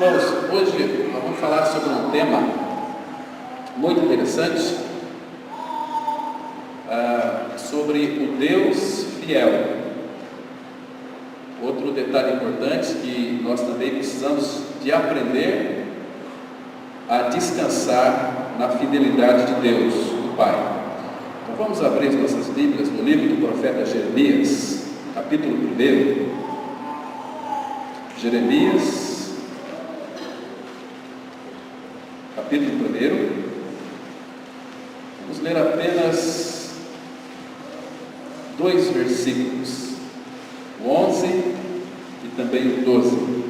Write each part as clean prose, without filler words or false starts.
Irmãos, hoje nós vamos falar sobre um tema muito interessante, sobre o Deus fiel. Outro detalhe importante que nós também precisamos de aprender a descansar na fidelidade de Deus, do Pai. Então vamos abrir as nossas Bíblias no livro do profeta Jeremias, capítulo 1. Jeremias, capítulo 1. Vamos ler apenas 2 versículos, o 11 e também o 12.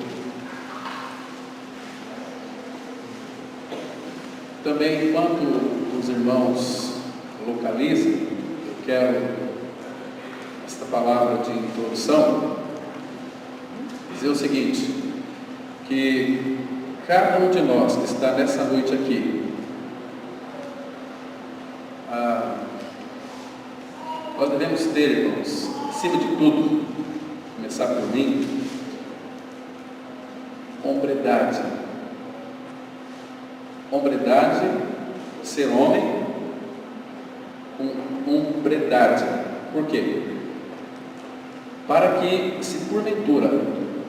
Também, enquanto os irmãos localizam, eu quero esta palavra de introdução dizer o seguinte, que cada um de nós que está nessa noite aqui, nós devemos ter, irmãos, acima de tudo, começar por mim, hombridade. Hombridade, ser homem com hombridade. Por quê? Para que, se porventura,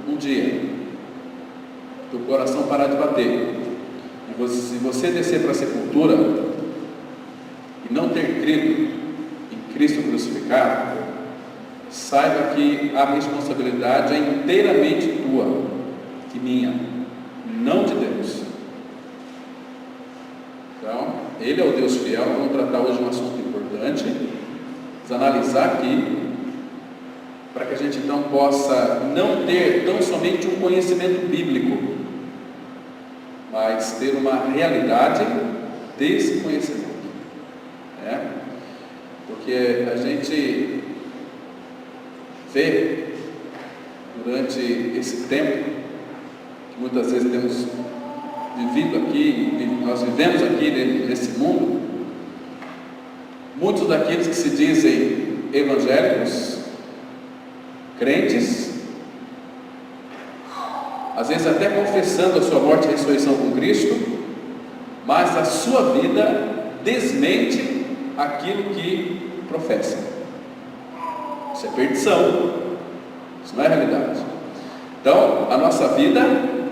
um dia, teu coração parar de bater, e se você descer para a sepultura e não ter crido em Cristo crucificado, saiba que a responsabilidade é inteiramente tua e minha, não de Deus. Então, Ele é o Deus fiel. Vamos tratar hoje um assunto importante, vamos analisar aqui, para que a gente então possa não ter tão somente um conhecimento bíblico, mas ter uma realidade desse conhecimento, porque a gente vê durante esse tempo, que muitas vezes temos vivido aqui, nós vivemos aqui nesse mundo, muitos daqueles que se dizem evangélicos, crentes, às vezes até confessando a sua morte e ressurreição com Cristo, mas a sua vida desmente aquilo que professa. Isso é perdição, isso não é realidade. Então, a nossa vida,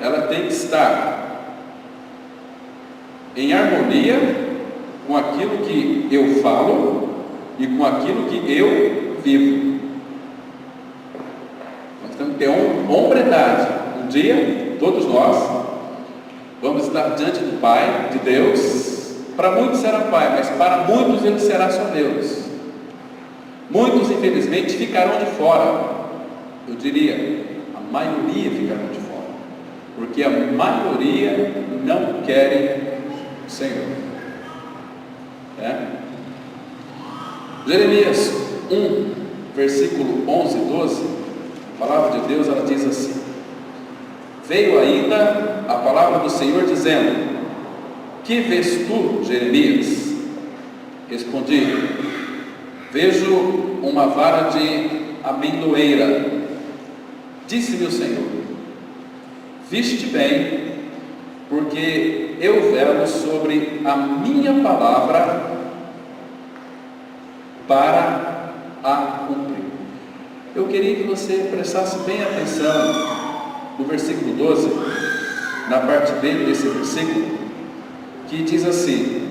ela tem que estar em harmonia com aquilo que eu falo e com aquilo que eu vivo. Nós temos que ter hombridade. Um dia, todos nós vamos estar diante do Pai, de Deus. Para muitos será Pai, mas para muitos Ele será só Deus. Muitos, infelizmente, ficarão de fora. Eu diria, a maioria ficarão de fora, porque a maioria não querem o Senhor. Jeremias 1, versículo 11 e 12, a palavra de Deus, ela diz assim: veio ainda a palavra do Senhor dizendo: que vês tu, Jeremias? Respondi: vejo uma vara de amendoeira. Disse-me o Senhor: viste bem, porque eu velo sobre a minha palavra para a cumprir. Eu queria que você prestasse bem atenção no versículo 12, na parte B desse versículo, que diz assim: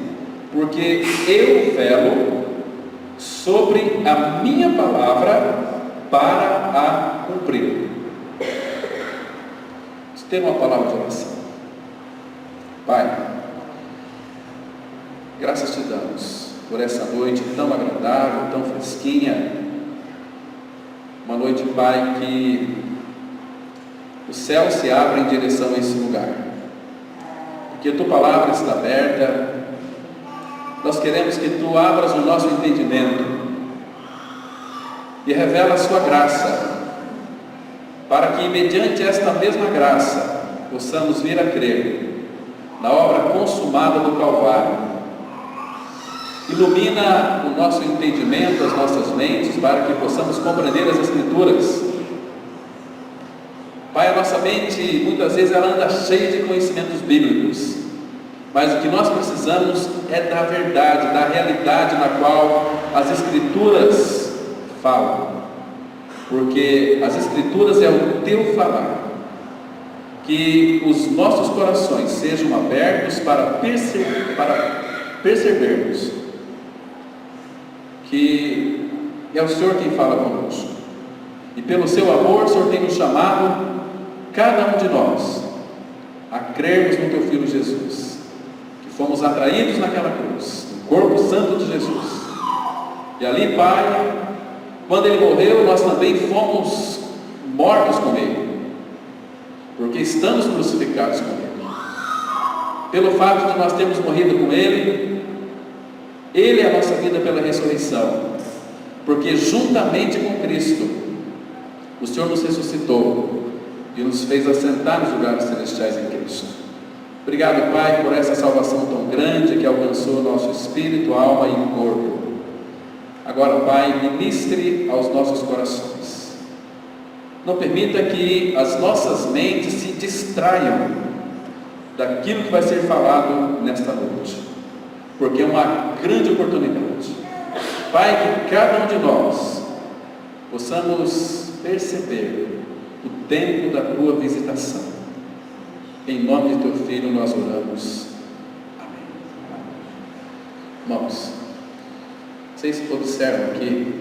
porque eu velo sobre a minha palavra para a cumprir. Vamos ter uma palavra de oração. Pai, graças te damos por essa noite tão agradável, tão fresquinha, uma noite, Pai, que o céu se abre em direção a esse lugar, porque a tua palavra está aberta. Nós queremos que tu abras o nosso entendimento e revela a sua graça, para que, mediante esta mesma graça, possamos vir a crer na obra consumada do Calvário. Ilumina o nosso entendimento, as nossas mentes, para que possamos compreender as Escrituras Pai, a nossa mente muitas vezes ela anda cheia de conhecimentos bíblicos, mas o que nós precisamos é da verdade, da realidade na qual as Escrituras falam, porque as Escrituras é o teu falar. Que os nossos corações sejam abertos para percebermos que é o Senhor quem fala conosco, e pelo seu amor o Senhor tem nos chamado, cada um de nós, a crermos no teu Filho Jesus, que fomos atraídos naquela cruz, no corpo santo de Jesus, e ali, Pai, quando Ele morreu, nós também fomos mortos com Ele, porque estamos crucificados com Ele. Pelo fato de nós termos morrido com Ele, Ele é a nossa vida pela ressurreição, porque juntamente com Cristo, o Senhor nos ressuscitou e nos fez assentar nos lugares celestiais em Cristo. Obrigado, Pai, por essa salvação tão grande que alcançou o nosso espírito, alma e corpo. Agora, Pai, ministre aos nossos corações. Não permita que as nossas mentes se distraiam daquilo que vai ser falado nesta noite, porque é uma grande oportunidade. Pai, que cada um de nós possamos perceber o tempo da Tua visitação. Em nome de Teu Filho nós oramos. Amém. Irmãos, vocês observam aqui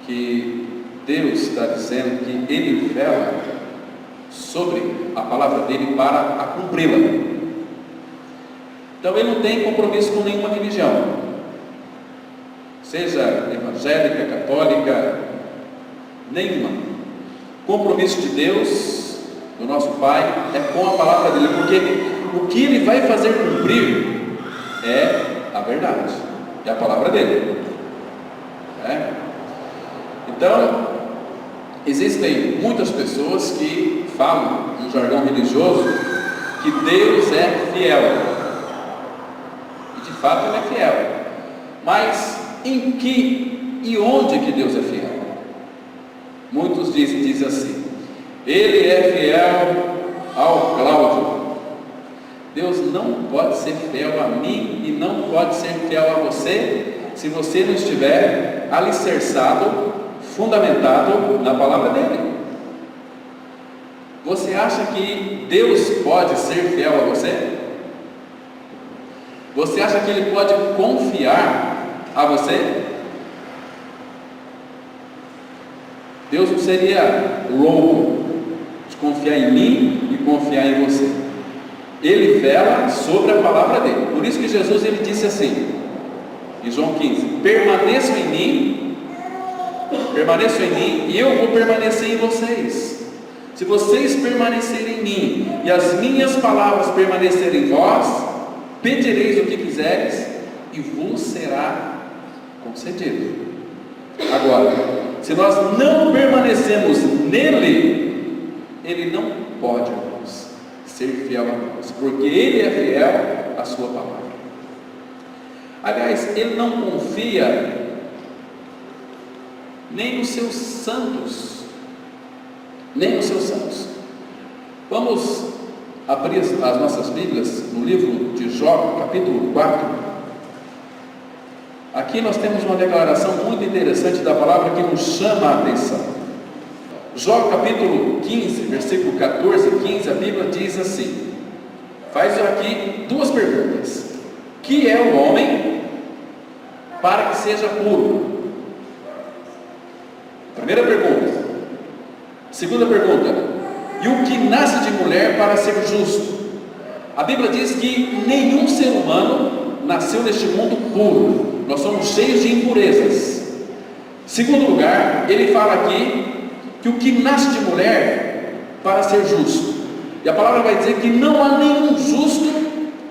que Deus está dizendo que Ele vela sobre a palavra dEle para a cumpri-la. Então Ele não tem compromisso com nenhuma religião, seja evangélica, católica, nenhuma. O compromisso de Deus, do nosso Pai, é com a palavra dEle, porque o que Ele vai fazer cumprir é a verdade, é a palavra dEle. Então, existem muitas pessoas que falam, no jargão religioso, que Deus é fiel. E de fato Ele é fiel. Mas em que e onde que Deus é fiel? Muitos dizem assim: Ele é fiel ao Cláudio. Deus não pode ser fiel a mim e não pode ser fiel a você se você não estiver alicerçado, fundamentado na palavra dEle. Você acha que Deus pode ser fiel a você? Você acha que Ele pode confiar a você? Deus não seria louco de confiar em mim e confiar em você. Ele vela sobre a palavra dEle. Por isso que Jesus ele disse assim, em João 15: permaneço em mim e eu vou permanecer em vocês. Se vocês permanecerem em mim e as minhas palavras permanecerem em vós, pedireis o que quiseres e vos será concedido. Agora, se nós não permanecemos nele, Ele não pode, irmãos, ser fiel a nós, porque Ele é fiel à sua palavra. Aliás, Ele não confia nem nos seus santos, Vamos abrir as nossas Bíblias no livro de Jó, capítulo 4. Aqui nós temos uma declaração muito interessante da palavra que nos chama a atenção. Jó capítulo 15, versículo 14 e 15, a Bíblia diz assim, faz aqui duas perguntas: que é o homem para que seja puro? Primeira pergunta. Segunda pergunta: e o que nasce de mulher para ser justo? A Bíblia diz que nenhum ser humano nasceu neste mundo puro. Nós somos cheios de impurezas. Segundo lugar, ele fala aqui que o que nasce de mulher para ser justo. E a palavra vai dizer que não há nenhum justo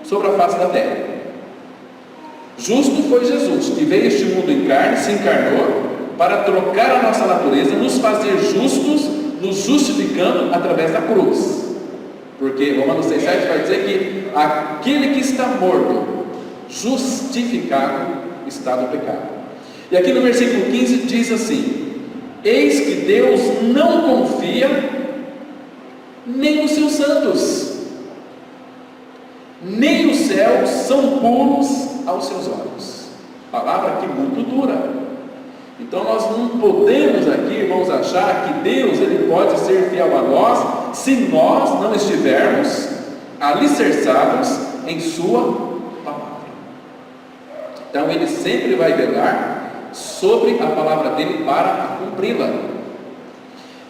sobre a face da terra. Justo foi Jesus, que veio a este mundo em carne, se encarnou para trocar a nossa natureza, nos fazer justos, nos justificando através da cruz. Porque Romanos 6,7 vai dizer que aquele que está morto, justificado está do pecado. E aqui no versículo 15 diz assim: eis que Deus não confia nem os seus santos, nem os céus são puros aos seus olhos. Palavra que muito dura. Então nós não podemos aqui, irmãos, achar que Deus ele pode ser fiel a nós se nós não estivermos alicerçados em sua palavra. Então ele sempre vai velar sobre a palavra dele para cumpri-la.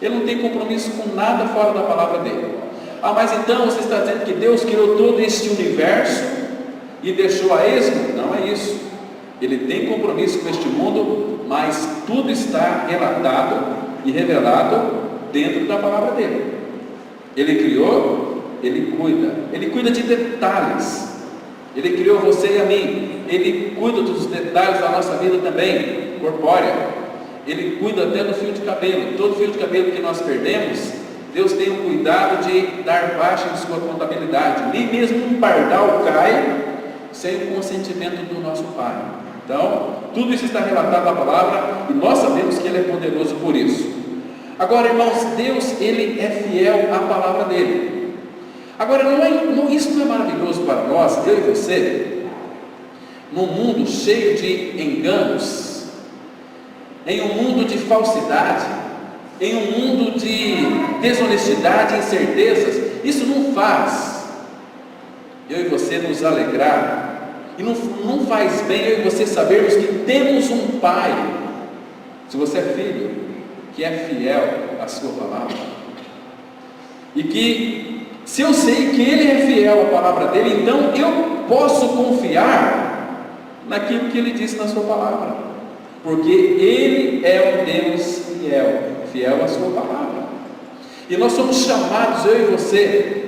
Ele não tem compromisso com nada fora da palavra dele. Mas então você está dizendo que Deus criou todo este universo e deixou a esmo? Não é isso. Ele tem compromisso com este mundo, mas tudo está relatado e revelado dentro da palavra dele. Ele criou, ele cuida de detalhes. Ele criou você e a mim, ele cuida dos detalhes da nossa vida também, corpórea. Ele cuida até do fio de cabelo. Todo fio de cabelo que nós perdemos, Deus tem o cuidado de dar baixa em sua contabilidade. Nem mesmo um pardal cai sem o consentimento do nosso Pai. Então, tudo isso está relatado na palavra e nós sabemos que Ele é poderoso por isso. Agora, irmãos, Deus, Ele é fiel à palavra dEle. Agora, isso não é maravilhoso para nós, eu e você, num mundo cheio de enganos, em um mundo de falsidade, em um mundo de desonestidade e incertezas? Isso não faz eu e você nos alegrar. E não faz bem eu e você sabermos que temos um Pai, se você é filho, que é fiel à sua palavra. E que, se eu sei que Ele é fiel à palavra dEle, então eu posso confiar naquilo que Ele disse na sua palavra. Porque Ele é um Deus fiel à sua palavra. E nós somos chamados, eu e você,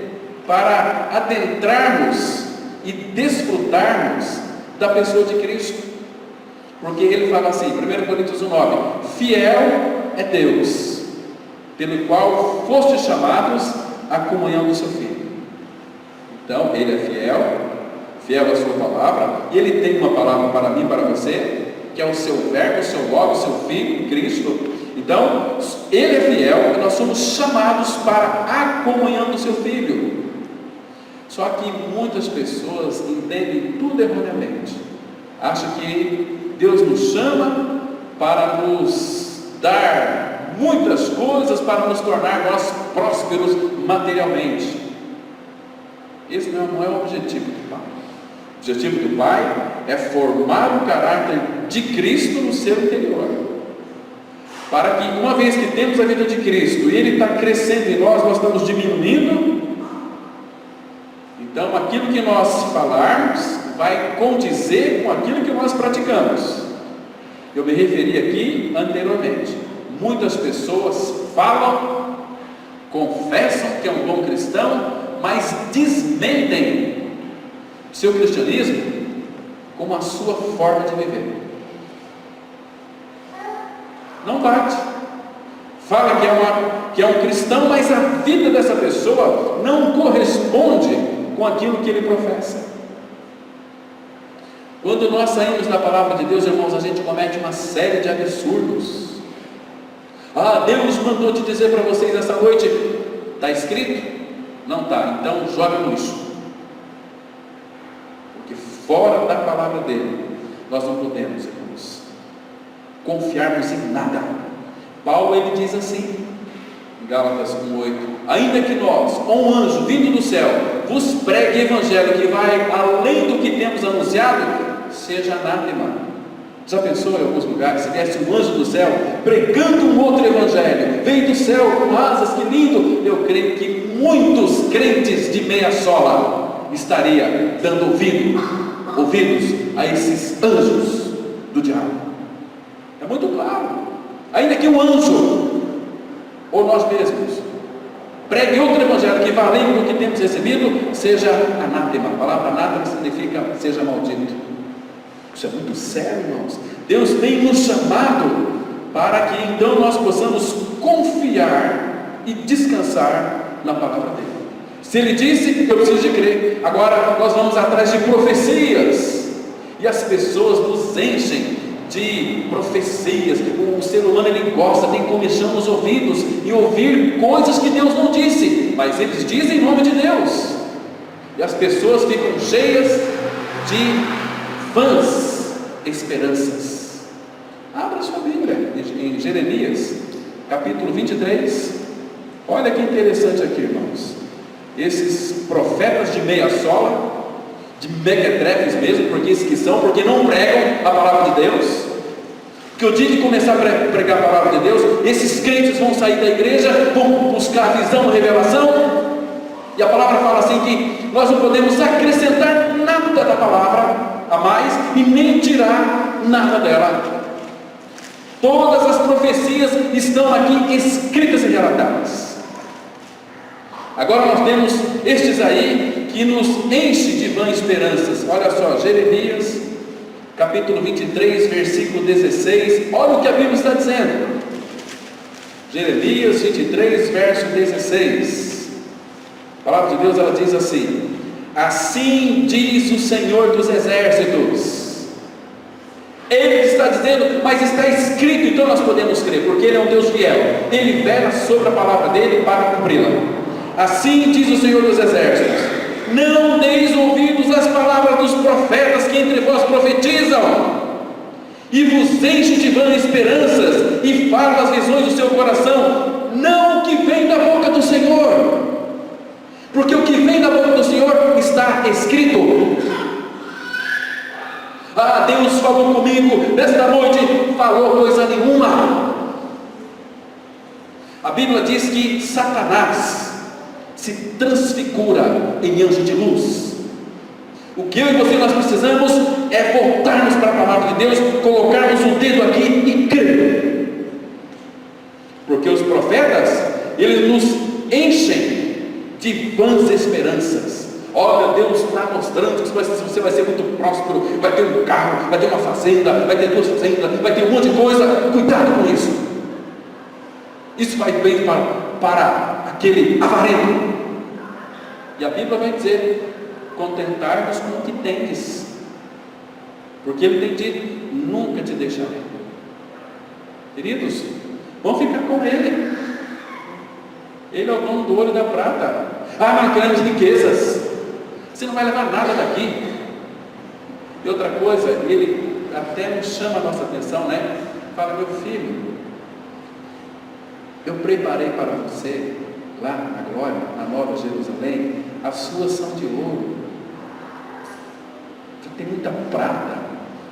para adentrarmos e desfrutarmos da pessoa de Cristo. Porque ele fala assim, 1 Coríntios 1,9: fiel é Deus, pelo qual fostes chamados à comunhão do seu Filho. Então, ele é fiel à sua palavra, e ele tem uma palavra para mim e para você, que é o seu verbo, o seu logo, o seu Filho, Cristo. Então, ele é fiel e nós somos chamados para a comunhão do seu Filho. Só que muitas pessoas entendem tudo erroneamente. Acham que Deus nos chama para nos dar muitas coisas, para nos tornar nós prósperos materialmente. Esse não é o objetivo do Pai. O objetivo do Pai é formar o caráter de Cristo no seu interior, para que, uma vez que temos a vida de Cristo e Ele está crescendo em nós, nós estamos diminuindo. Então, aquilo que nós falarmos vai condizer com aquilo que nós praticamos. Eu me referi aqui anteriormente. Muitas pessoas falam, confessam que é um bom cristão, mas desmentem seu cristianismo como a sua forma de viver. Não bate. Fala que é um cristão, mas a vida dessa pessoa não corresponde com aquilo que ele professa. Quando nós saímos da palavra de Deus, irmãos, a gente comete uma série de absurdos. Deus mandou te dizer para vocês essa noite, está escrito? Não está, então joga no lixo. Porque fora da palavra dele, nós não podemos, irmãos, confiarmos em nada. Paulo, ele diz assim, em Gálatas 1,8: ainda que nós, ou um anjo vindo do céu, vos pregue evangelho que vai além do que temos anunciado, seja anátema. Já pensou em alguns lugares, se viesse um anjo do céu pregando um outro evangelho, veio do céu com asas, que lindo? Eu creio que muitos crentes de meia sola estaria dando ouvidos a esses anjos do diabo. É muito claro. Ainda que um anjo, ou nós mesmos, pregue outro evangelho que vá além do que temos recebido, seja anátema. A palavra anátema significa seja maldito. Isso é muito sério, irmãos. Deus tem nos chamado para que então nós possamos confiar e descansar na palavra dele. Se ele disse, eu preciso de crer. Agora nós vamos atrás de profecias, e as pessoas nos enchem de profecias. O ser humano, ele gosta, tem comichão nos ouvidos, e ouvir coisas que Deus não disse. mas eles dizem em nome de Deus. E as pessoas ficam cheias de vãs esperanças. Abra sua Bíblia em Jeremias, capítulo 23. Olha que interessante aqui, irmãos. Esses profetas de meia sola, de mequetrefes mesmo, porque esses que são, porque não pregam a palavra de Deus. Que o dia de começar a pregar a palavra de Deus, esses crentes vão sair da igreja, vão buscar visão, revelação, e a palavra fala assim que nós não podemos acrescentar nada da palavra a mais e nem tirar nada dela. Todas as profecias estão aqui escritas e relatadas. Agora nós temos estes aí que nos enche de vãs esperanças. Olha só, Jeremias capítulo 23, versículo 16, olha o que a Bíblia está dizendo. Jeremias 23, verso 16. A palavra de Deus, ela diz assim: assim diz o Senhor dos exércitos. Ele está dizendo, mas está escrito, então nós podemos crer, porque Ele é um Deus fiel. Ele vela sobre a palavra dele para cumpri-la. Assim diz o Senhor dos exércitos: não deis ouvidos às palavras dos profetas que entre vós profetizam, e vos enche de vãs esperanças, e falam as visões do seu coração, não o que vem da boca do Senhor, porque o que vem da boca do Senhor está escrito. Ah, Deus falou comigo nesta noite, falou coisa nenhuma. A Bíblia diz que Satanás se transfigura em anjo de luz. O que eu e você nós precisamos é voltarmos para a palavra de Deus, colocarmos o dedo aqui e crer, porque os profetas, eles nos enchem de vãs esperanças. Olha, Deus está mostrando que você vai ser muito próspero, vai ter um carro, vai ter uma fazenda, vai ter 2 fazendas, vai ter um monte de coisa. Cuidado com isso. Isso vai bem para aquele avarento. E a Bíblia vai dizer: contentar-nos com o que tens, porque Ele tem dito: nunca te deixarei. Queridos, vamos ficar com Ele. Ele é o dono do ouro e da prata. Ah, mas queremos riquezas. Você não vai levar nada daqui. E outra coisa, Ele até nos chama a nossa atenção, né? Fala: meu filho, eu preparei para você, lá na glória, na Nova Jerusalém, as suas são de ouro. Tem muita prata,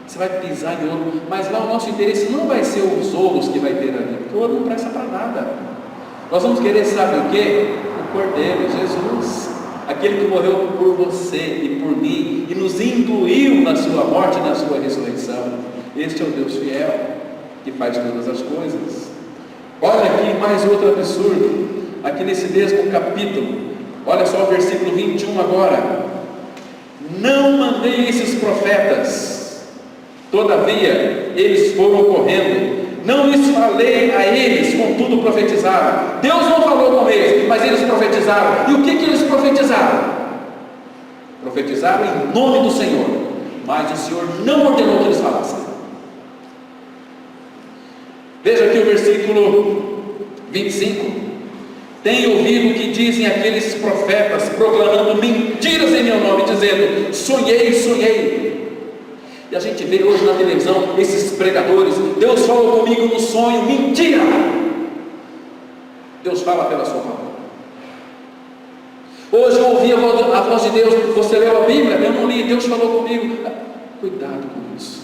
você vai pisar em ouro, mas lá o nosso interesse não vai ser os ouros que vai ter ali, porque o ouro não presta para nada. Nós vamos querer, sabe o que? O Cordeiro, Jesus, aquele que morreu por você e por mim, e nos incluiu na sua morte e na sua ressurreição. Este é o Deus fiel, que faz todas as coisas. Olha aqui mais outro absurdo, aqui nesse mesmo capítulo, olha só o versículo 21 agora: não mandei esses profetas, todavia eles foram correndo, não lhes falei a eles, contudo profetizaram. Deus não falou com eles, mas eles profetizaram. E o que eles profetizaram? Profetizaram em nome do Senhor, mas o Senhor não ordenou que eles falassem. Veja aqui o versículo 25: tenho ouvido o que dizem aqueles profetas, proclamando mentiras em meu nome, dizendo: sonhei, sonhei. E a gente vê hoje na televisão esses pregadores: Deus falou comigo no sonho. Mentira! Deus fala pela sua palavra. Hoje eu ouvi a voz de Deus: você leu a Bíblia? Eu não li, Deus falou comigo. Cuidado com isso.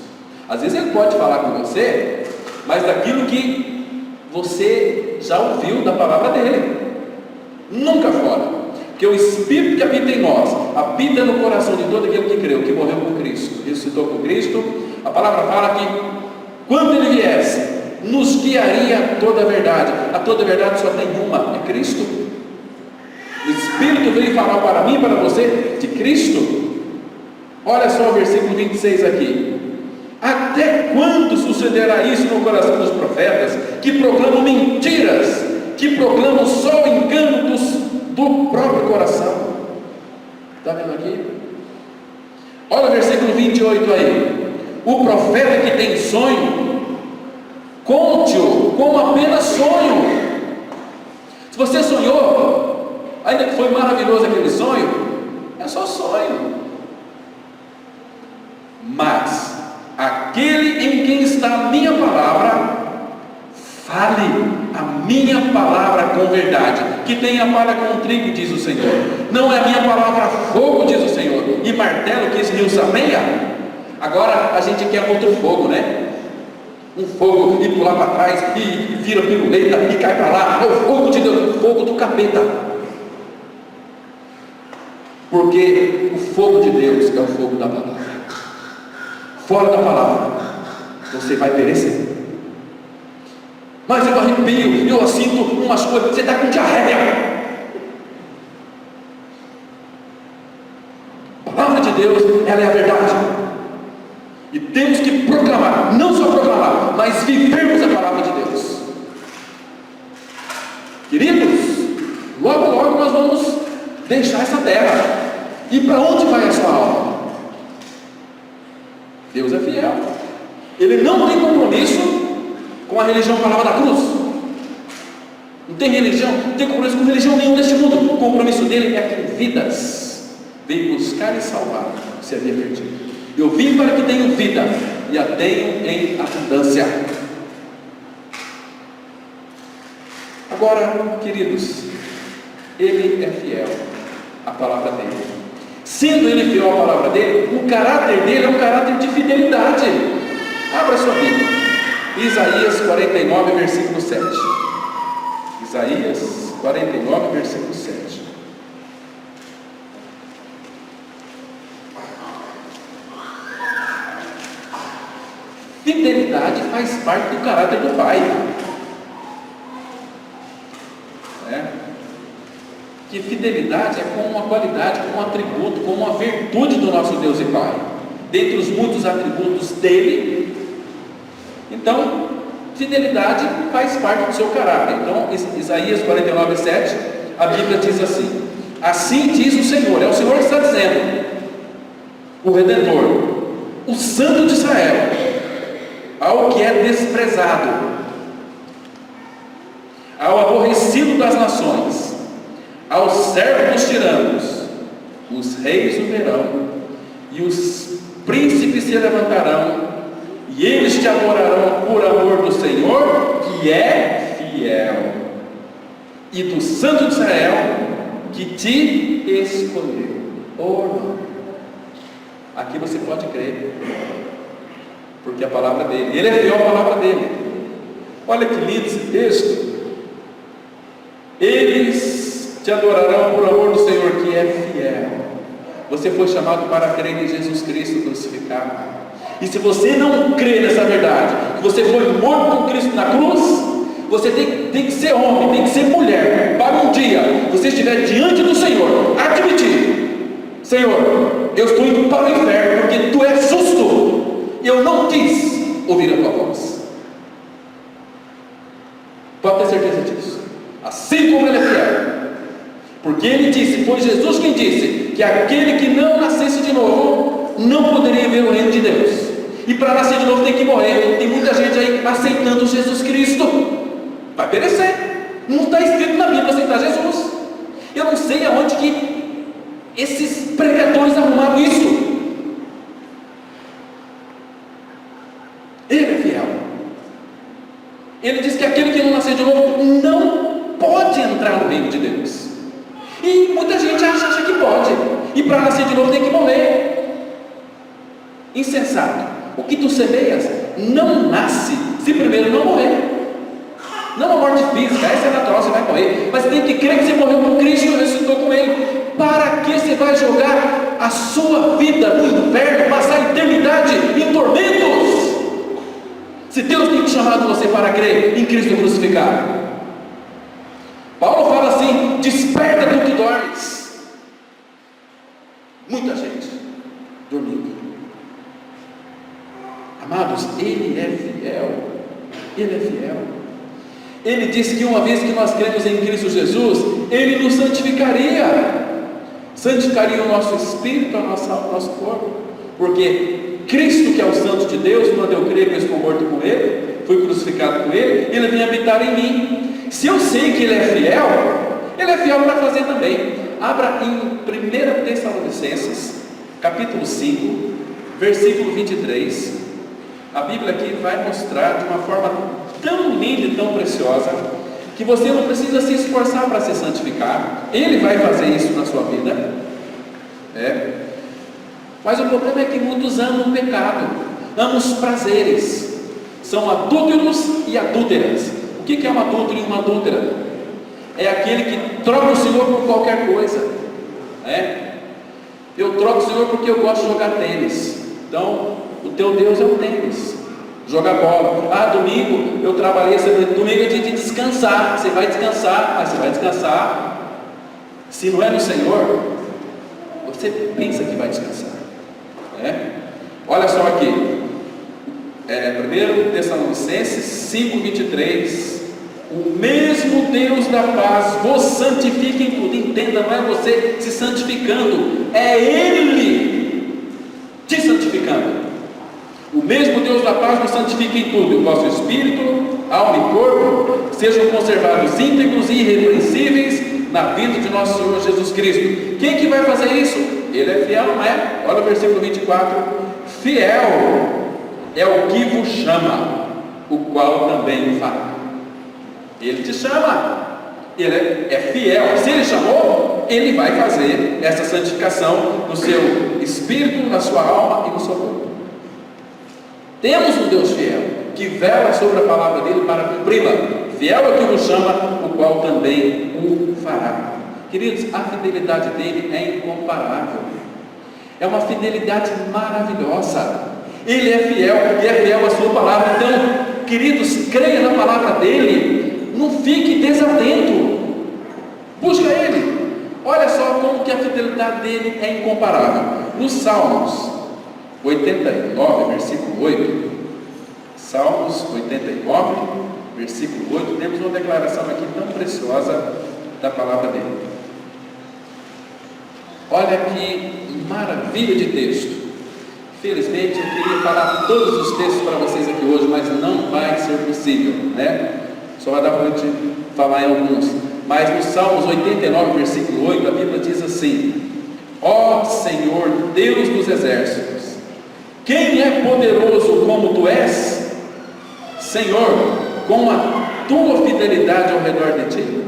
Às vezes Ele pode falar com você, mas daquilo que você já ouviu da palavra dele, nunca fora. Porque o Espírito que habita em nós, habita no coração de todo aquele que creu, que morreu com Cristo, ressuscitou com Cristo. A palavra fala que quando Ele viesse, nos guiaria a toda a verdade. A toda a verdade só tem uma: é Cristo. O Espírito veio falar para mim e para você de Cristo. Olha só o versículo 26 aqui: até quando sucederá isso no coração dos profetas, que proclamam mentiras, que proclamam só o engano do próprio coração? Está vendo aqui? Olha o versículo 28 aí: o profeta que tem sonho, conte-o como apenas sonho. Se você sonhou, Ainda que foi maravilhoso aquele sonho, é só sonho. Mas aquele em quem está a minha palavra, fale a minha palavra com verdade, que tenha palha com trigo, diz o Senhor. Não é a minha palavra fogo, diz o Senhor, e martelo que esmiuça a meia. Agora a gente quer outro fogo, né? Um fogo e pular para trás e vira piruleta e cai para lá. É o fogo de Deus, o fogo do capeta. Porque o fogo de Deus é o fogo da palavra. Fora da palavra, você vai perecer. Mas eu arrepio, eu sinto umas coisas. Você está com diarreia. A palavra de Deus, ela é a verdade. E temos que proclamar, não só proclamar, mas vivermos a palavra de Deus. Queridos, logo logo nós vamos deixar essa terra. E para onde vai a sua alma? Deus é fiel. Ele não tem compromisso com a religião Palavra da Cruz. Não tem religião, não tem compromisso com religião nenhuma deste mundo. O compromisso dele é com vidas. Veio buscar e salvar o que se havia perdido. Eu vim para que tenham vida e a tenham em abundância. Agora, queridos, ele é fiel à palavra dele. Sendo ele fiel à palavra dele, o caráter dele é um caráter de fidelidade. Abra sua Bíblia, Isaías 49, versículo 7. Isaías 49, versículo 7. Fidelidade faz parte do caráter do Pai. Que fidelidade é como uma qualidade, como um atributo, como uma virtude do nosso Deus e Pai. Dentre os muitos atributos dele, então, fidelidade faz parte do seu caráter. Então, Isaías 49, 7, a Bíblia diz assim: assim diz o Senhor, é o Senhor que está dizendo, o Redentor, o Santo de Israel, ao que é desprezado, ao aborrecido das nações, ao servo dos tiranos, os reis o verão, e os príncipes se levantarão, e eles te adorarão por amor do Senhor, que é fiel, e do Santo de Israel, que te escolheu. Oh, aqui você pode crer, porque a palavra dele, ele é fiel à palavra dele. Olha que lindo esse texto. Eles te adorarão por amor do Senhor, que é fiel. Você foi chamado para crer em Jesus Cristo crucificado. E se você não crê nessa verdade, que você foi morto com Cristo na cruz, você tem que ser homem, tem que ser mulher, para um dia você estiver diante do Senhor, admitir: Senhor, eu estou indo para o inferno, porque Tu és justo, eu não quis ouvir a Tua voz. Pode ter certeza disso. Assim como Ele é fiel, porque Ele disse, foi Jesus quem disse, que aquele que não nascesse de novo não poderia ver o reino de Deus. E para nascer de novo tem que morrer. Tem muita gente aí aceitando Jesus Cristo, vai perecer. Não está escrito na Bíblia aceitar Jesus. Eu não sei aonde que esses pregadores arrumaram isso. Ele é fiel. Ele diz que aquele que não nascer de novo não pode entrar no reino de Deus. E muita gente acha que pode, e para nascer de novo tem que morrer. Insensato. O que tu semeias não nasce se primeiro não morrer. Não a morte física, essa é natural, você vai morrer, mas tem que crer que você morreu com Cristo e ressuscitou com Ele. Para que você vai jogar a sua vida no inferno, passar a eternidade em tormentos, se Deus tem chamado você para crer em Cristo crucificado? Paulo fala assim: desperta tu que dormes. Muita gente dormindo. Amados, Ele é fiel. Ele é fiel. Ele disse que uma vez que nós cremos em Cristo Jesus, Ele nos santificaria. Santificaria o nosso espírito, a nossa alma, o nosso corpo. Porque Cristo, que é o Santo de Deus, quando eu creio que eu estou morto com Ele, fui crucificado com Ele, Ele vem habitar em mim. Se eu sei que Ele é fiel, Ele é fiel para fazer também. Abra em 1 Tessalonicenses, capítulo 5, versículo 23. A Bíblia aqui vai mostrar de uma forma tão linda e tão preciosa, que você não precisa se esforçar para se santificar. Ele vai fazer isso na sua vida. Mas o problema é que muitos amam o pecado, amam os prazeres, são adúlteros e adúlteras. O que é um adúltero e uma adúltera? É aquele que troca o Senhor por qualquer coisa. Eu troco o Senhor porque eu gosto de jogar tênis. Então, o teu Deus é o tênis, jogar bola. Domingo eu trabalhei, domingo é dia de descansar. Você vai descansar, mas você vai descansar. Se não é no Senhor, você pensa que vai descansar. Olha só aqui, 1 Tessalonicenses 5:23. O mesmo Deus da paz vos santifique em tudo. Entenda, não é você se santificando, é Ele te santificando. O mesmo Deus da paz vos santifique em tudo. O vosso espírito, alma e corpo sejam conservados íntegros e irrepreensíveis na vida de nosso Senhor Jesus Cristo. Quem que vai fazer isso? Ele é fiel, não é? Olha o versículo 24. Fiel é o que vos chama, o qual também o fará. Ele te chama, ele é fiel. Se ele chamou, ele vai fazer essa santificação no seu espírito, na sua alma e no seu corpo. Temos um Deus fiel, que vela sobre a palavra dele para cumpri-la. Fiel é o que nos chama, o qual também o fará. Queridos, a fidelidade dele é incomparável, é uma fidelidade maravilhosa. Ele é fiel porque é fiel à sua palavra. Então, queridos, creia na palavra dele, não fique desatento, busca ele. Olha só como que a fidelidade dele é incomparável. Nos Salmos 89, versículo 8, Salmos 89, versículo 8, temos uma declaração aqui tão preciosa da palavra dele. Olha que maravilha de texto. Felizmente eu queria falar todos os textos para vocês aqui hoje, mas não vai ser possível, Só vai dar para a gente falar em alguns. Mas no Salmos 89, versículo 8, a Bíblia diz assim: ó Senhor, Deus dos exércitos, quem é poderoso como tu és? Senhor, com a tua fidelidade ao redor de ti.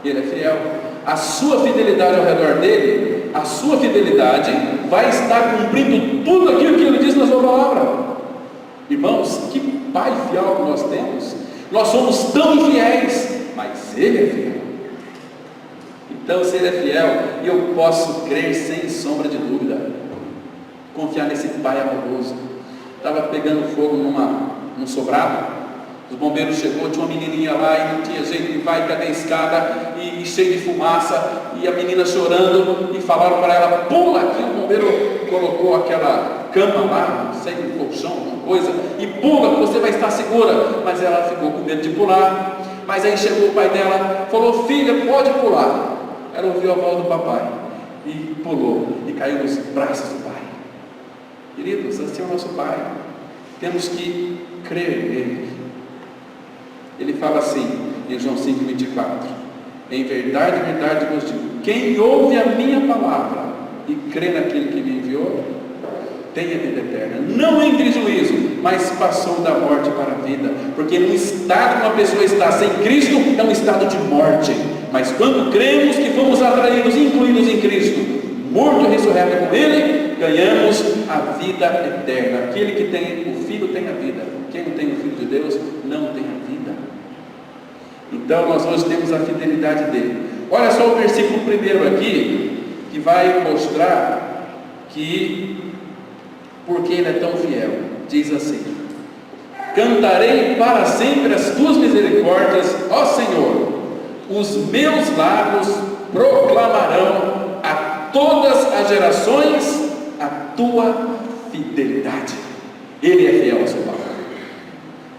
Ele é fiel. A sua fidelidade ao redor dele, a sua fidelidade vai estar cumprindo tudo aquilo que ele diz na sua palavra. Irmãos, que Pai fiel que nós temos. Nós somos tão infiéis, mas ele é fiel. Então, se ele é fiel, eu posso crer sem sombra de dúvida, confiar nesse Pai amoroso. Estava pegando fogo num sobrado. Os bombeiros chegou, tinha uma menininha lá e não tinha jeito, vai, cadê a escada, e cheio de fumaça, e a menina chorando, e falaram para ela, pula aqui. O bombeiro colocou aquela cama lá, não sei, um colchão, alguma coisa, e pula que você vai estar segura. Mas ela ficou com medo de pular. Mas aí chegou o pai dela, falou, filha, pode pular. Ela ouviu a voz do papai e pulou, e caiu nos braços do pai. Queridos, assim é o nosso Pai. Temos que crer nele. Ele fala assim em João 5,24: em verdade vos digo, quem ouve a minha palavra e crê naquele que me enviou, tem a vida eterna, não entra em juízo, mas passou da morte para a vida. Porque no estado que uma pessoa está sem Cristo, é um estado de morte. Mas quando cremos que fomos atraídos, incluídos em Cristo, morto e ressurreto com Ele, ganhamos a vida eterna. Aquele que tem o Filho tem a vida. Quem não tem o Filho de Deus não tem a vida. Então nós hoje temos a fidelidade dele. Olha só o versículo primeiro aqui, que vai mostrar que porque ele é tão fiel. Diz assim: cantarei para sempre as tuas misericórdias, ó Senhor, os meus lábios proclamarão a todas as gerações a tua fidelidade. Ele é fiel à sua palavra.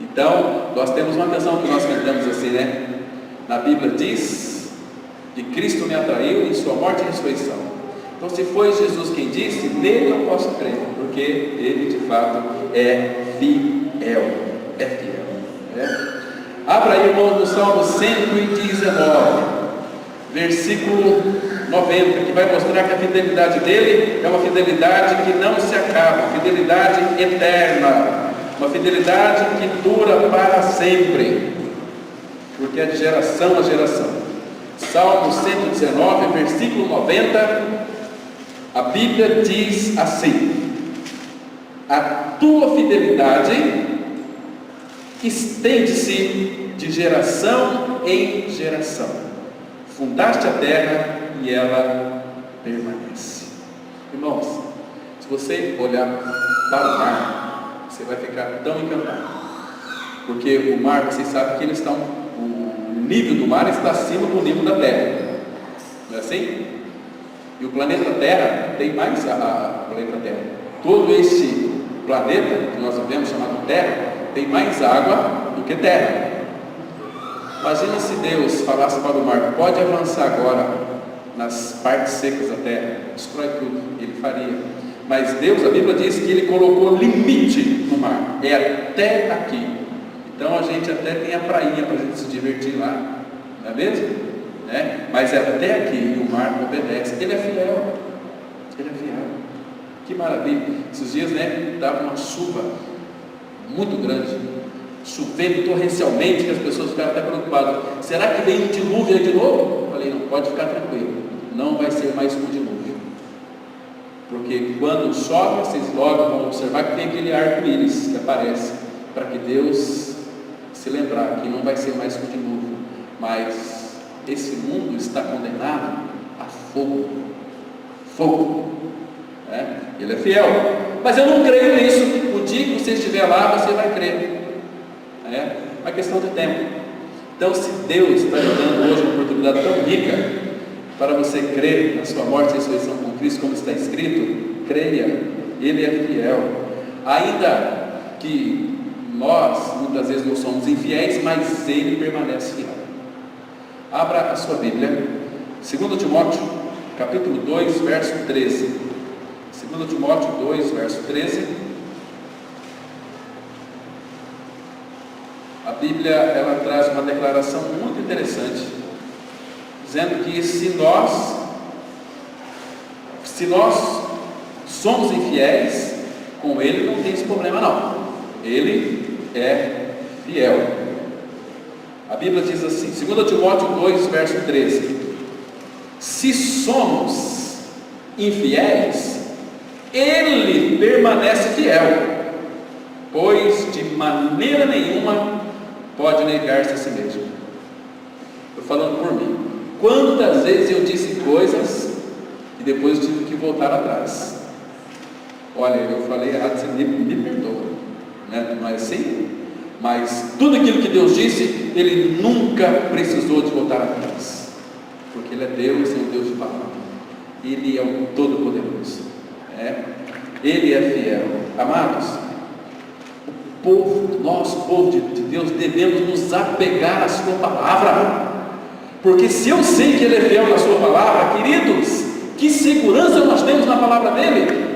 Então, nós temos uma canção que nós cantamos assim, Na Bíblia diz: de Cristo me atraiu em sua morte e ressurreição. Então, se foi Jesus quem disse, nele eu posso crer, porque ele de fato é fiel. É fiel. Abra aí, irmãos, no Salmo 119. versículo 90, que vai mostrar que a fidelidade dele é uma fidelidade que não se acaba, uma fidelidade eterna, uma fidelidade que dura para sempre, porque é de geração a geração. Salmo 119, versículo 90, a Bíblia diz assim: a tua fidelidade estende-se de geração em geração. Fundaste a terra e ela permanece. Irmãos, se você olhar para o mar, você vai ficar tão encantado, porque o mar, vocês sabem que eles estão, o nível do mar está acima do nível da terra, não é assim? E o planeta Terra tem mais planeta Terra. Todo esse planeta que nós vivemos, chamado Terra, tem mais água do que terra. Imagina se Deus falasse para o mar: pode avançar agora nas partes secas da terra, destrói tudo. Ele faria. Mas Deus, a Bíblia diz que Ele colocou limite no mar, é até aqui. Então a gente até tem a prainha para a gente se divertir lá, não é mesmo? Mas é até aqui, e o mar obedece. Ele é fiel, Ele é fiel. Que maravilha. Esses dias, dava uma chuva muito grande, chovendo torrencialmente, que as pessoas ficaram até preocupadas. Será que vem um dilúvio aí de novo? Eu falei: não, pode ficar tranquilo, não vai ser mais um dilúvio, porque quando chove, vocês logo vão observar que tem aquele arco-íris que aparece, para que Deus se lembrar que não vai ser mais um dilúvio, mas esse mundo está condenado a fogo. Ele é fiel. Mas eu não creio nisso. O dia que você estiver lá, você vai crer. É uma questão de tempo. Então, se Deus está lhe dando hoje uma oportunidade tão rica para você crer na sua morte e ressurreição com Cristo, como está escrito, creia, Ele é fiel. Ainda que nós muitas vezes não somos infiéis, mas Ele permanece fiel. Abra a sua Bíblia, 2 Timóteo, capítulo 2, verso 13. 2 Timóteo 2, verso 13. A Bíblia, ela traz uma declaração muito interessante, dizendo que se nós somos infiéis, com Ele não tem esse problema não. Ele é fiel. A Bíblia diz assim, 2 Timóteo 2, verso 13: se somos infiéis, Ele permanece fiel, pois de maneira nenhuma pode negar-se a si mesmo. Estou falando por mim. Quantas vezes eu disse coisas e depois tive que voltar atrás? Olha, eu falei errado, você me perdoa, não é assim? Mas tudo aquilo que Deus disse, Ele nunca precisou de voltar atrás, porque Ele é Deus, é um Deus de palavra. Ele é o Todo-Poderoso, Ele é fiel. Amados, nós, povo de Deus, devemos nos apegar à sua palavra, porque se eu sei que Ele é fiel na sua palavra, queridos, que segurança nós temos na palavra dEle.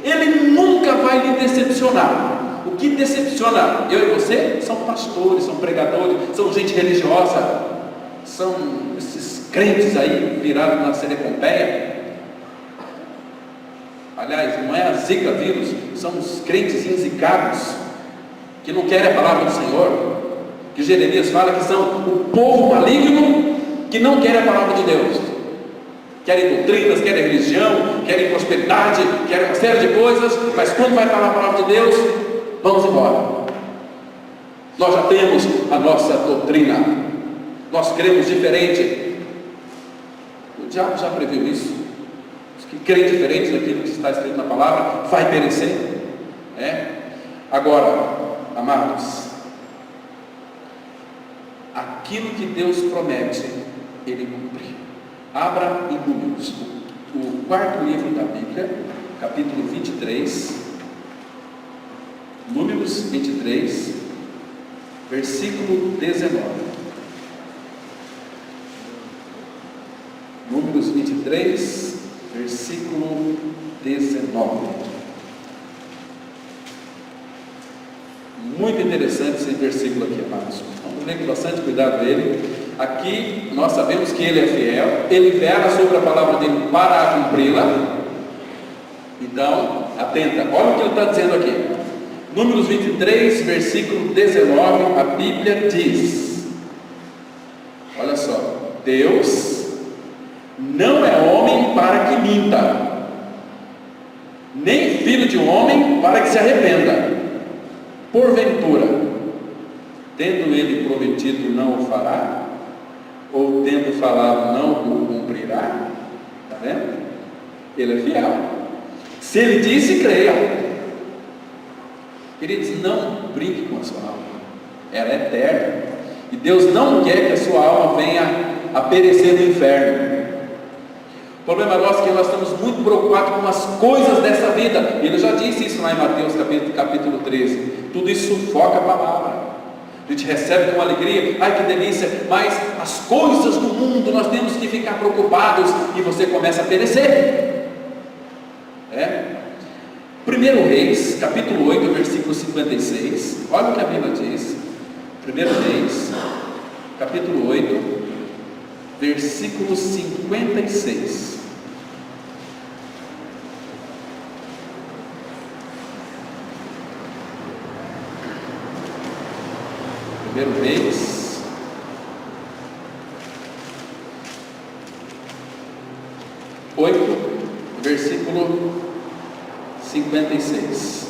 Ele nunca vai lhe decepcionar. O que decepciona eu e você são pastores, são pregadores, são gente religiosa, são esses crentes aí virados na Serepompeia. Aliás, não é a Zika vírus, são os crentes enzicados, que não querem a palavra do Senhor, que Jeremias fala que são o povo maligno, que não querem a palavra de Deus, querem doutrinas, querem religião, querem prosperidade, querem uma série de coisas, mas quando vai falar a palavra de Deus, vamos embora. Nós já temos a nossa doutrina, nós cremos diferente. O diabo já previu isso. Os que creem diferente daquilo que está escrito na palavra vai perecer. Agora, amados, aquilo que Deus promete, Ele cumpre. Abra em Números, o quarto livro da Bíblia, capítulo 23. Números 23, versículo 19. Números 23, versículo 19. Muito interessante esse versículo aqui, amados. Vamos ler com bastante cuidado dele. aqui nós sabemos que Ele é fiel, Ele vela sobre a palavra dele para cumpri-la. Então, atenta, olha o que ele está dizendo aqui. Números 23, versículo 19, a Bíblia diz: olha só, Deus não é homem para que minta, nem filho de homem para que se arrependa. Porventura, tendo ele prometido, não o fará? Ou tendo falado, não o cumprirá? Está vendo? Ele é fiel. Se ele disse, creia. Queridos, não brinque com a sua alma, ela é eterna, e Deus não quer que a sua alma venha a perecer no inferno. O problema nosso é que nós estamos muito preocupados com as coisas dessa vida. Ele já disse isso lá em Mateus capítulo 13. Tudo isso sufoca a palavra. A gente recebe com alegria, ai que delícia, mas as coisas do mundo nós temos que ficar preocupados, e você começa a perecer. 1 Reis, capítulo 8, versículo 56, olha o que a Bíblia diz. 1 Reis, capítulo 8, versículo 56. 1 Reis, versículo 56.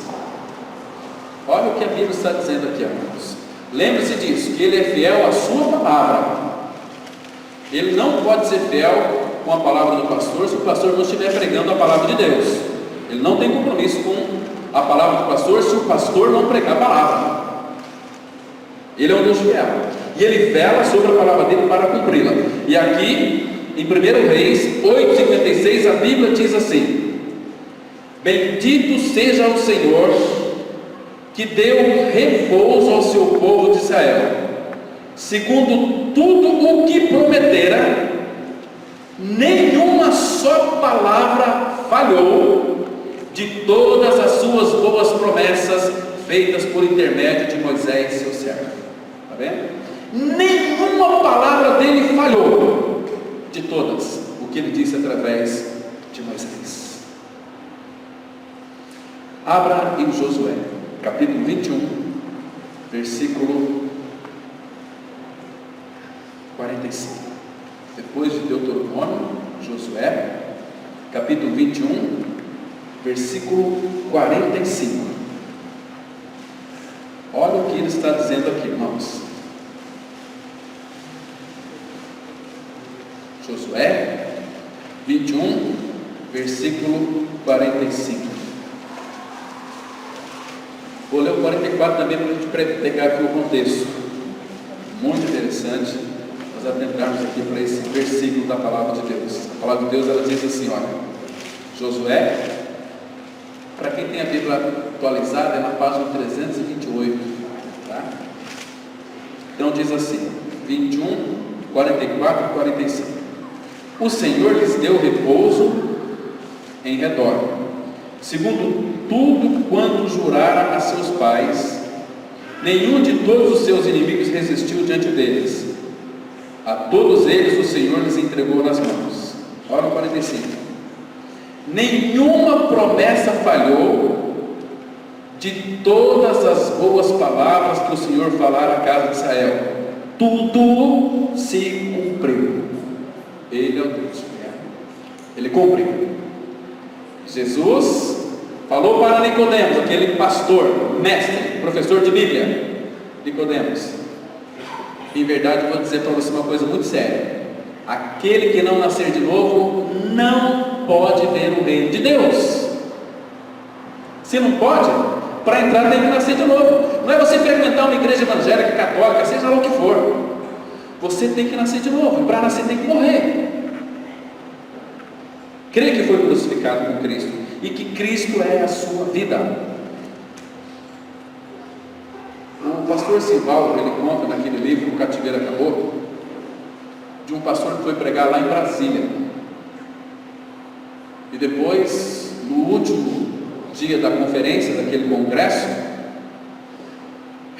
Olha o que a Bíblia está dizendo aqui, irmãos. Lembre-se disso, que Ele é fiel à sua palavra. Ele não pode ser fiel com a palavra do pastor se o pastor não estiver pregando a palavra de Deus. Ele não tem compromisso com a palavra do pastor se o pastor não pregar a palavra. Ele é um Deus fiel, e Ele vela sobre a palavra dele para cumpri-la. E aqui em 1 Reis 8,56 a Bíblia diz assim: bendito seja o Senhor, que deu repouso ao seu povo de Israel, segundo tudo o que prometera, nenhuma só palavra falhou de todas as suas boas promessas feitas por intermédio de Moisés, seu servo. Está vendo? Nenhuma palavra dele falhou de todas o que ele disse através de Moisés. Abra em Josué, capítulo 21, versículo 45. Depois de Deuteronômio, Josué, capítulo 21, versículo 45. Olha o que ele está dizendo aqui, irmãos. Josué 21, versículo 45. Vou ler o 44 também para a gente pegar aqui o contexto. Muito interessante nós atentarmos aqui para esse versículo da palavra de Deus. A palavra de Deus, ela diz assim, olha, Josué, para quem tem a Bíblia atualizada, é na página 328, tá? Então diz assim, 21, 44 e 45. O Senhor lhes deu repouso em redor, segundo tudo quanto jurara a seus pais. Nenhum de todos os seus inimigos resistiu diante deles. A todos eles o Senhor lhes entregou nas mãos. Olha o 45. Nenhuma promessa falhou de todas as boas palavras que o Senhor falara à casa de Israel. Tudo se cumpriu. Ele é o Deus fiel. Ele cumpriu. Jesus falou para Nicodemos, aquele pastor, mestre, professor de Bíblia. Nicodemos, em verdade eu vou dizer para você uma coisa muito séria: aquele que não nascer de novo não pode ver o reino de Deus. Se não pode, para entrar tem que nascer de novo. Não é você frequentar uma igreja evangélica, católica, seja lá o que for. Você tem que nascer de novo, e para nascer tem que morrer. Crê que foi crucificado com Cristo e que Cristo é a sua vida. O pastor Sivaldo, ele conta naquele livro O Cativeiro Acabou, de um pastor que foi pregar lá em Brasília, e depois, no último dia da conferência, daquele congresso,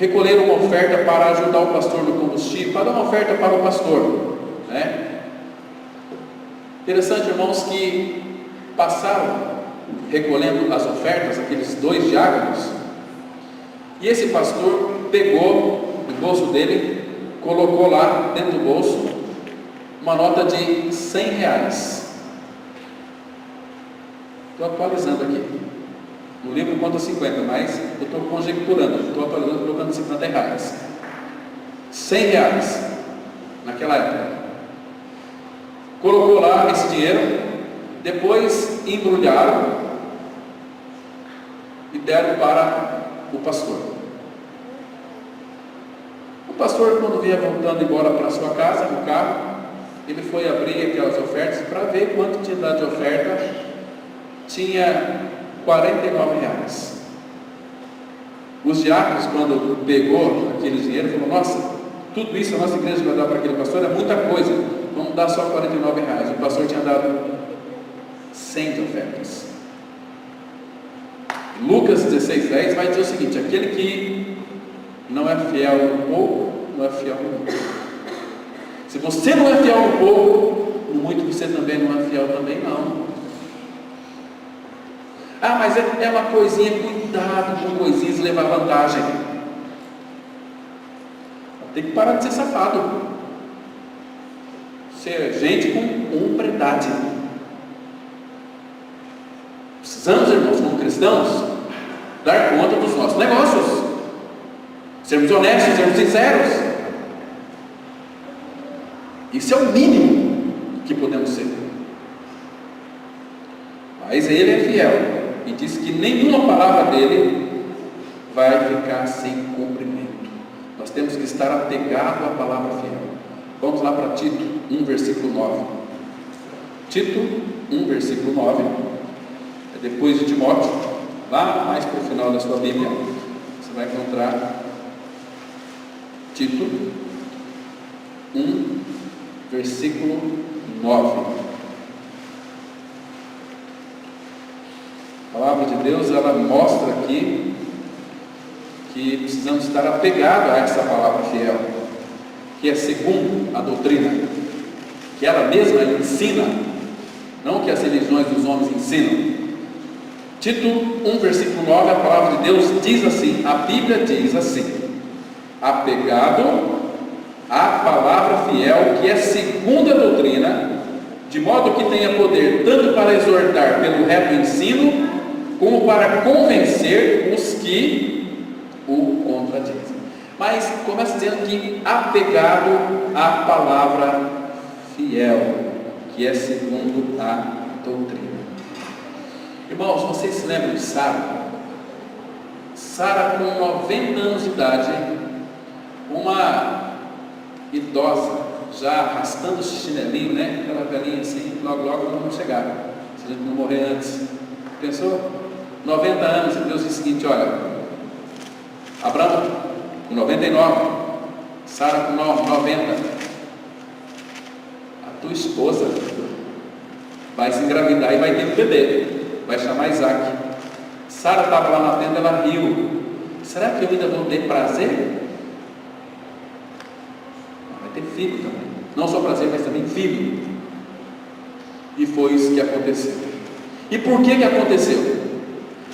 recolheram uma oferta para ajudar o pastor no combustível, para dar uma oferta para o pastor, né? Interessante, irmãos, que passaram recolhendo as ofertas, aqueles 2 diáconos, e esse pastor pegou no bolso dele, colocou lá dentro do bolso uma nota de R$100. Estou atualizando aqui. No livro conta 50, mas eu estou conjecturando, estou atualizando, colocando R$50. R$100 naquela época. Colocou lá esse dinheiro, depois embrulharam e deram para o pastor. O pastor, quando vinha voltando embora para a sua casa, no carro, ele foi abrir aquelas ofertas para ver quanto tinha dado de oferta. Tinha R$49. Os diáconos, quando pegou aquele dinheiro, falou: nossa, tudo isso a nossa igreja vai dar para aquele pastor, é muita coisa, vamos dar só R$49. O pastor tinha dado 100 de ofertas. Lucas 16:10 vai dizer o seguinte: aquele que não é fiel no pouco, não é fiel no muito. Se você não é fiel no pouco, no muito você também não é fiel também não. Ah, mas é uma coisinha, cuidado com coisinhas e levar vantagem. Tem que parar de ser safado. Ser gente com hombridade. Precisamos, irmãos, como cristãos, dar conta dos nossos negócios. Sermos honestos, sermos sinceros. Isso é o mínimo que podemos ser. Mas ele é fiel e diz que nenhuma palavra dele vai ficar sem cumprimento. Nós temos que estar apegados à palavra fiel. Vamos lá para Tito 1, versículo 9. Tito 1, versículo 9. É depois de Timóteo, lá mais para o final da sua Bíblia, você vai encontrar Tito 1, versículo 9. A palavra de Deus, ela mostra aqui que precisamos estar apegados a essa palavra fiel, que é segundo a doutrina, que ela mesma ensina, não que as religiões dos homens ensinam. Tito 1, versículo 9, a palavra de Deus diz assim, a Bíblia diz assim: apegado à palavra fiel, que é segundo a doutrina, de modo que tenha poder tanto para exortar pelo reto ensino, como para convencer os que o contradizem. Mas começa dizendo que apegado à palavra fiel, que é segundo a doutrina. Irmãos, vocês se lembram de Sara? Sara, com 90 anos de idade, uma idosa, já arrastando o chinelinho, né? Aquela velhinha assim, logo vamos chegar, se a gente não morrer antes. Pensou? 90 anos, e Deus diz o seguinte: olha, Abraão com 99, Sara com 90, a tua esposa vai se engravidar e vai ter um bebê, vai chamar Isaac. Sara estava lá na tenda, ela riu. Será que eu ainda vou ter prazer? Vai ter filho também, não só prazer, mas também filho. E foi isso que aconteceu. E por que aconteceu?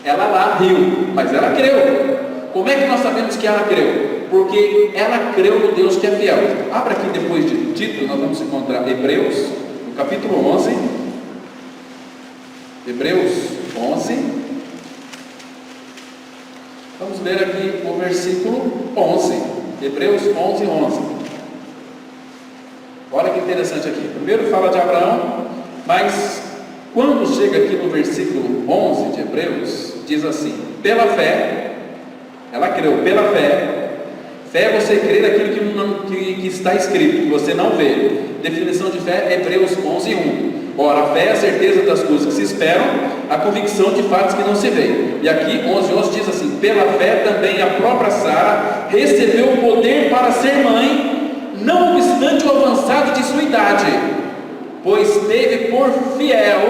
Ela lá riu, mas ela creu. Como é que nós sabemos que ela creu? Porque ela creu no Deus que é fiel. Abra aqui depois de Tito, nós vamos encontrar Hebreus, no capítulo 11. Hebreus 11. Vamos ler aqui o versículo 11. Hebreus 11, 11. Olha que interessante aqui. Primeiro fala de Abraão, mas quando chega aqui no versículo 11 de Hebreus, diz assim: pela fé, ela creu, pela fé. Fé é você crer aquilo que está escrito, que você não vê. Definição de fé, Hebreus 11, 1. Ora, a fé é a certeza das coisas que se esperam, a convicção de fatos que não se veem. E aqui 11 diz assim: pela fé também a própria Sara recebeu o poder para ser mãe, não obstante o avançado de sua idade, pois teve por fiel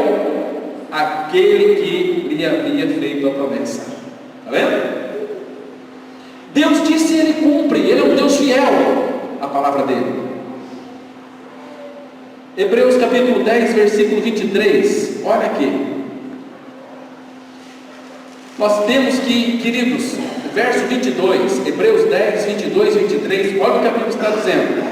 aquele que lhe havia feito a promessa. Está vendo? Deus disse e Ele cumpre, Ele é um Deus fiel à palavra dEle. Hebreus capítulo 10, versículo 23, olha aqui. Nós temos que, queridos, verso 22, Hebreus 10, 22 e 23, olha o que a Bíblia está dizendo: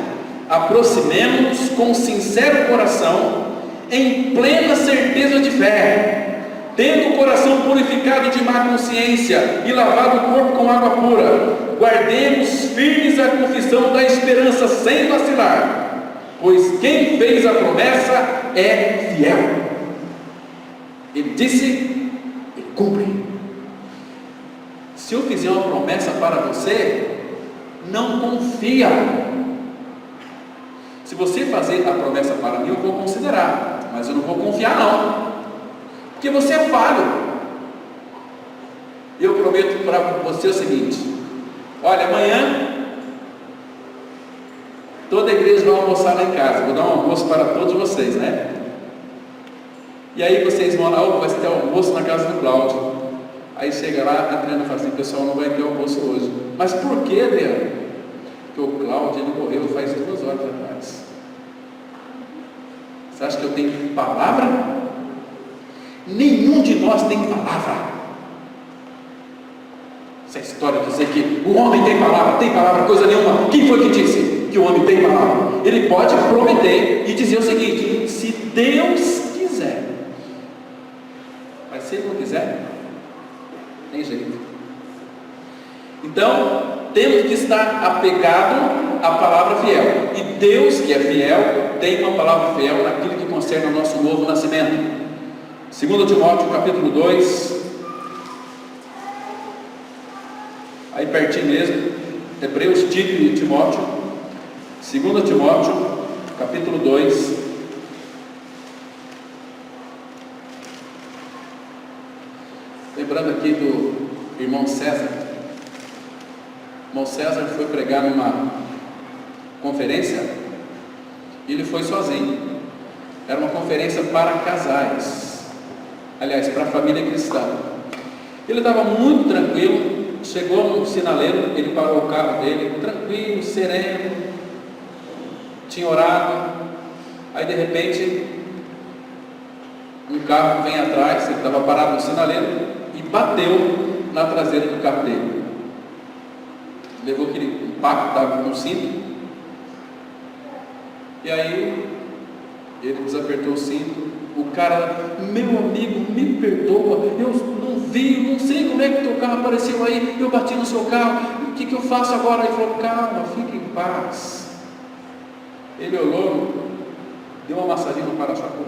aproximemo-nos com sincero coração, em plena certeza de fé, tendo o coração purificado de má consciência e lavado o corpo com água pura, guardemos firmes a confissão da esperança sem vacilar, pois quem fez a promessa é fiel. Ele disse e cumpre. Se eu fizer uma promessa para você, não confia. Se você fazer a promessa para mim, eu vou considerar, mas eu não vou confiar não, porque você é falho. Eu prometo para você o seguinte: olha, amanhã toda a igreja vai almoçar lá em casa, vou dar um almoço para todos vocês, né? E aí vocês vão lá, vai ter almoço na casa do Cláudio. Aí chega lá, a Adriana fala assim: pessoal, não vai ter almoço hoje. Mas por que, Adriana? Porque o Cláudio, ele morreu faz 2 horas atrás. Você acha que eu tenho palavra? Nenhum de nós tem palavra. Essa história de dizer que o homem tem palavra, coisa nenhuma. Quem foi que disse que o homem tem palavra? Ele pode prometer e dizer o seguinte: se Deus quiser. Mas se Ele não quiser, tem jeito. Então, temos que estar apegado à palavra fiel. E Deus, que é fiel, tem uma palavra fiel naquilo que concerne ao nosso novo nascimento. 2 Timóteo capítulo 2, aí pertinho mesmo, Hebreus, Tito e Timóteo. 2 Timóteo capítulo 2, lembrando aqui do irmão César. O irmão César foi pregar numa conferência e ele foi sozinho. Era uma conferência para casais, aliás, para a família cristã. Ele estava muito tranquilo, chegou no sinaleiro, ele parou o carro dele, tranquilo, sereno, tinha orado. Aí de repente um carro vem atrás, ele estava parado no sinaleiro e bateu na traseira do carro dele. Levou aquele impacto, estava com o cinto. E aí ele desapertou o cinto. O cara: meu amigo, me perdoa, eu não vi, não sei como é que teu carro apareceu aí, eu bati no seu carro, o que eu faço agora? Ele falou: calma, fique em paz. Ele olhou, deu uma massadinha no para-choque.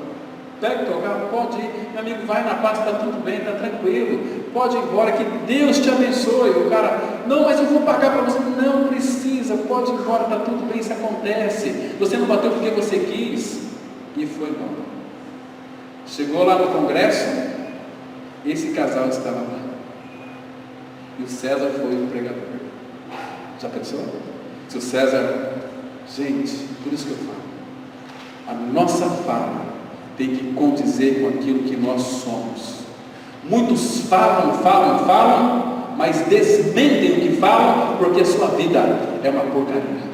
Pega o teu carro, pode ir, meu amigo, vai na paz, está tudo bem, está tranquilo, pode ir embora, que Deus te abençoe. O cara: não, mas eu vou pagar para você. Não precisa, pode ir embora, está tudo bem, isso acontece, você não bateu porque você quis. E foi embora. Chegou lá no congresso, esse casal estava lá, e o César foi o pregador. Já pensou? Se o César, gente, por isso que eu falo, a nossa fala tem que condizer com aquilo que nós somos. Muitos falam, mas desmentem o que falam, porque a sua vida é uma porcaria.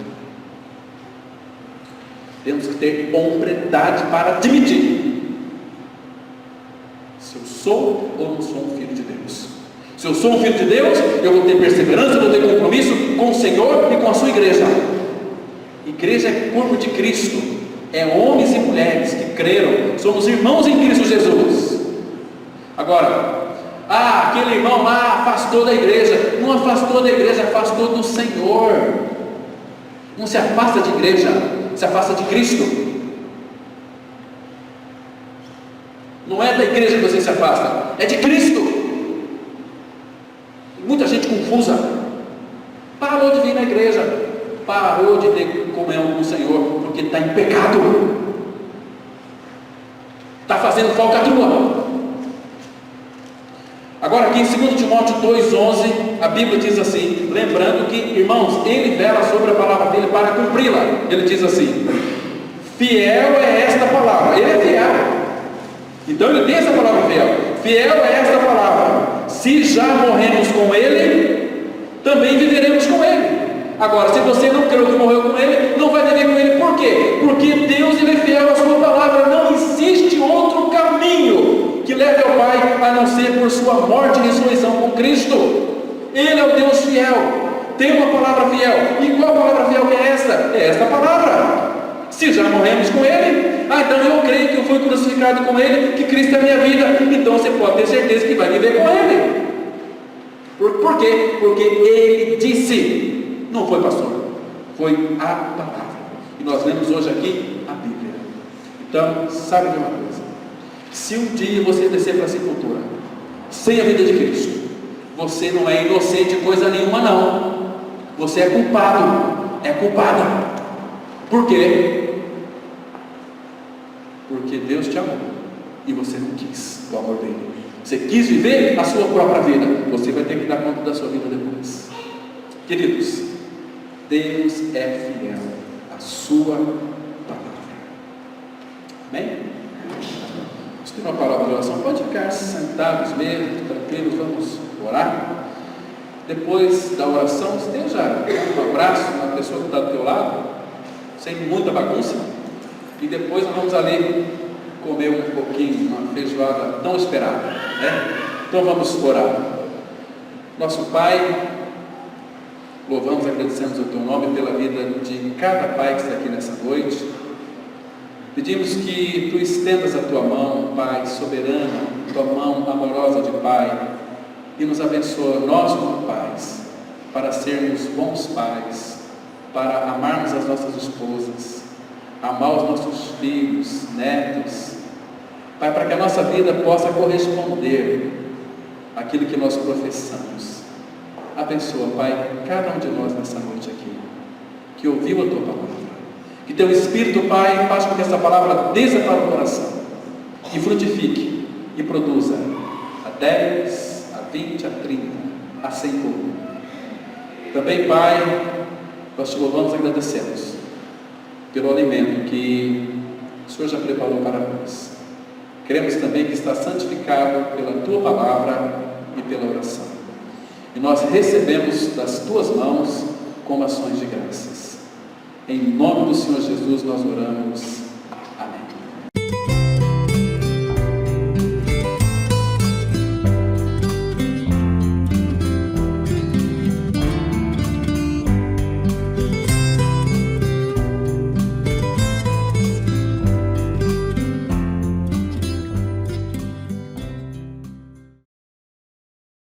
Temos que ter hombridade para admitir: se eu sou ou não sou um filho de Deus. Se eu sou um filho de Deus, eu vou ter perseverança, eu vou ter compromisso com o Senhor e com a sua igreja. Igreja é corpo de Cristo, é homens e mulheres que creram, somos irmãos em Cristo Jesus. Agora, aquele irmão lá afastou da igreja. Não afastou da igreja, afastou do Senhor. Não se afasta de igreja, se afasta de Cristo. Não é da igreja que você se afasta, é de Cristo. Muita gente confusa. Parou de vir na igreja, parou de ter comunhão com o Senhor, porque está em pecado, está fazendo falcatrua. Agora aqui em 2 Timóteo 2,11, a Bíblia diz assim, lembrando que, irmãos, Ele vela sobre a palavra dele para cumpri-la. Ele diz assim: fiel é esta palavra. Ele é fiel, então Ele tem essa palavra fiel. Fiel é esta palavra: se já morremos com Ele, também viveremos com Ele. Agora, se você não creu que morreu com Ele, não vai viver com Ele. Por quê? Porque Deus, Ele é fiel à sua palavra. Não existe outro caminho que leve ao Pai, a não ser por sua morte e ressurreição com Cristo. Ele é o Deus fiel. Tem uma palavra fiel. E qual palavra fiel que é esta? É esta palavra. Se já morremos com Ele, então eu creio que eu fui crucificado com Ele, que Cristo é a minha vida. Então você pode ter certeza que vai viver com Ele. Por quê? Porque Ele disse, não foi pastor, foi a palavra. E nós lemos hoje aqui a Bíblia. Então, sabe de uma coisa? Se um dia você descer para a sepultura sem a vida de Cristo, você não é inocente de coisa nenhuma, não. Você é culpado, é culpada. Por quê? Porque Deus te amou e você não quis o amor dele. Você quis viver a sua própria vida. Você vai ter que dar conta da sua vida depois. Queridos, Deus é fiel à sua palavra. Amém? Vamos ter uma palavra de oração. Pode ficar sentados mesmo, tranquilos. Vamos orar. Depois da oração, esteja um abraço na pessoa que está do teu lado, sem muita bagunça. E depois nós vamos ali comer um pouquinho, uma feijoada tão esperada, né? Então vamos orar. Nosso Pai, louvamos e agradecemos o Teu nome pela vida de cada pai que está aqui nessa noite. Pedimos que Tu estendas a Tua mão, Pai soberano, Tua mão amorosa de Pai, e nos abençoa, nós como pais, para sermos bons pais, para amarmos as nossas esposas, amar os nossos filhos, netos, Pai, para que a nossa vida possa corresponder àquilo que nós professamos. Abençoa, Pai, cada um de nós nessa noite aqui, que ouviu a Tua palavra, que Teu Espírito, Pai, faça com que essa palavra desça para o coração e frutifique e produza a 10, a 20, a 30, a 100 por um. Também, Pai, nós Te louvamos e agradecemos pelo alimento que o Senhor já preparou para nós. Queremos também que está santificado pela Tua palavra e pela oração. E nós recebemos das Tuas mãos como ações de graças. Em nome do Senhor Jesus nós oramos.